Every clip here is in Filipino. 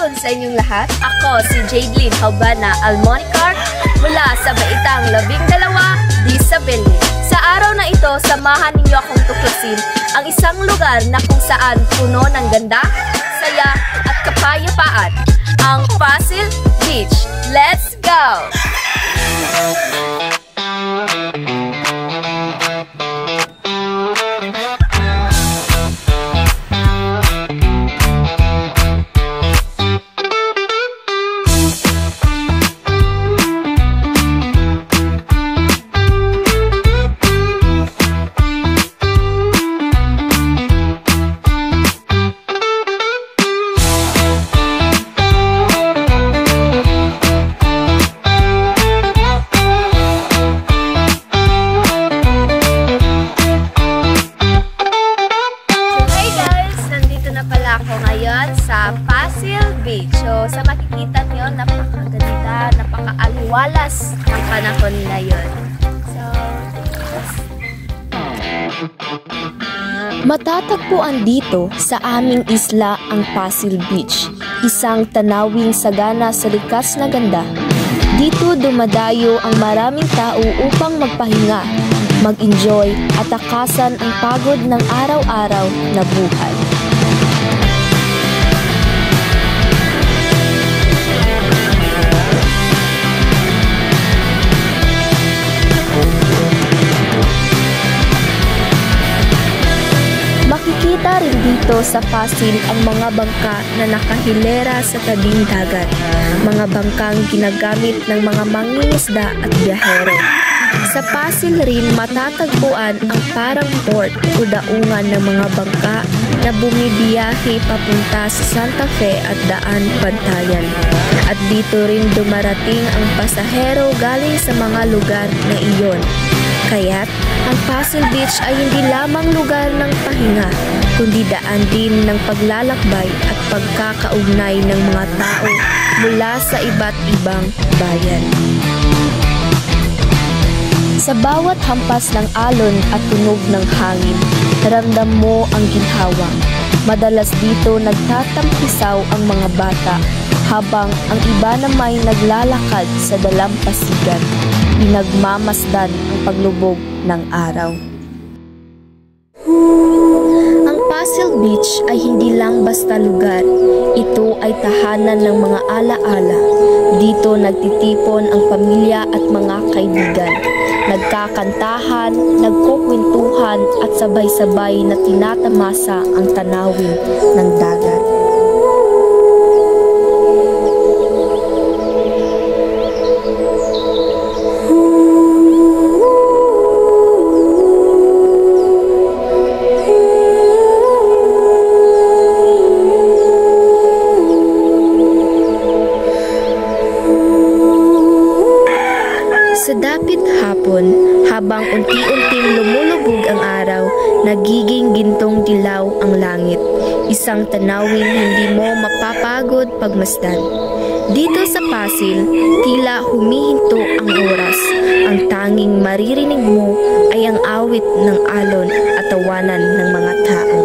hapon sa inyong lahat. Ako si Jadeline Habana Almonicar mula sa Baitang 12, Disability. Sa araw na ito, samahan ninyo akong tuklasin ang isang lugar na kung saan puno ng ganda, saya at kapayapaan, ang Pasil Beach. Let's go! Sa Pasil Beach. So, sa makikita nyo, napakaganda, napakaaliwalas ng panahon ngayon. So, matatagpuan dito sa aming isla ang Pasil Beach, isang tanawing sagana sa likas na ganda. Dito dumadayo ang maraming tao upang magpahinga, mag-enjoy at takasan ang pagod ng araw-araw na buhay. Makikita rin dito sa Pasil ang mga bangka na nakahilera sa tabing dagat, mga bangkang ginagamit ng mga mangingisda at biyahero. Sa Pasil rin matatagpuan ang parang port o daungan ng mga bangka na bumibiyahe papunta sa Santa Fe at Daan Bantayan. At dito rin dumarating ang pasahero galing sa mga lugar na iyon. Kaya't ang Pasil Beach ay hindi lamang lugar ng pahinga, kundi daan din ng paglalakbay at pagkakaugnay ng mga tao mula sa iba't ibang bayan. Sa bawat hampas ng alon at tunog ng hangin, ramdam mo ang ginhawa. Madalas dito nagtatampisaw ang mga bata, habang ang iba namay naglalakad sa dalampasigan, pinagmamasdan ang paglubog ng araw. Ang Pasil Beach ay hindi lang basta lugar, ito ay tahanan ng mga alaala. Dito nagtitipon ang pamilya at mga kaibigan. Nagkakantahan, nagkukwentuhan at sabay-sabay na tinatamasa ang tanawin ng dagat. Sa dapit hapon, habang unti-unting lumulubog ang araw, nagiging gintong dilaw ang langit. Isang tanawing hindi mo mapapagod pagmasdan. Dito sa Pasil, tila humihinto ang oras. Ang tanging maririnig mo ay ang awit ng alon at tawanan ng mga tao.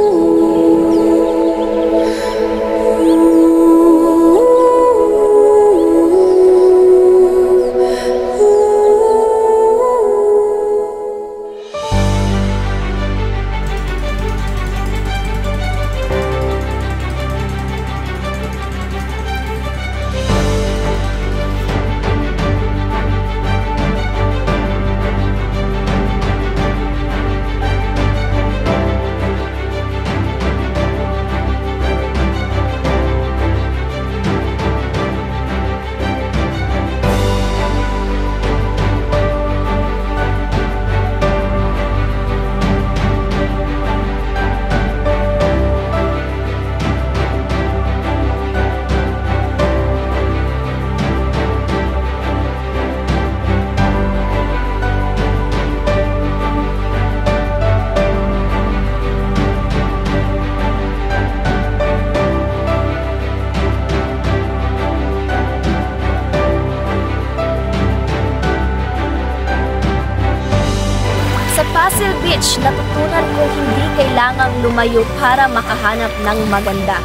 Pasil Beach, natutunan ko hindi kailangang lumayo para makahanap ng maganda.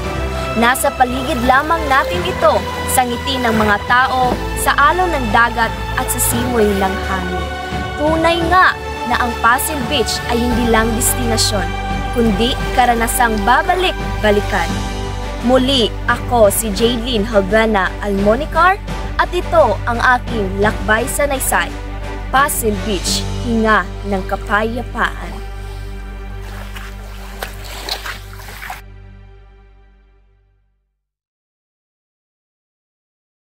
Nasa paligid lamang natin ito, sa ngiti ng mga tao, sa alon ng dagat at sa simoy ng hangin. Tunay nga na ang Pasig Beach ay hindi lang destinasyon, kundi karanasang babalik-balikan. Muli, ako si Jaylene Halvana Almonicar at ito ang aking lakbay sa Naysay, Pasig Beach, hinga ng kapayapaan.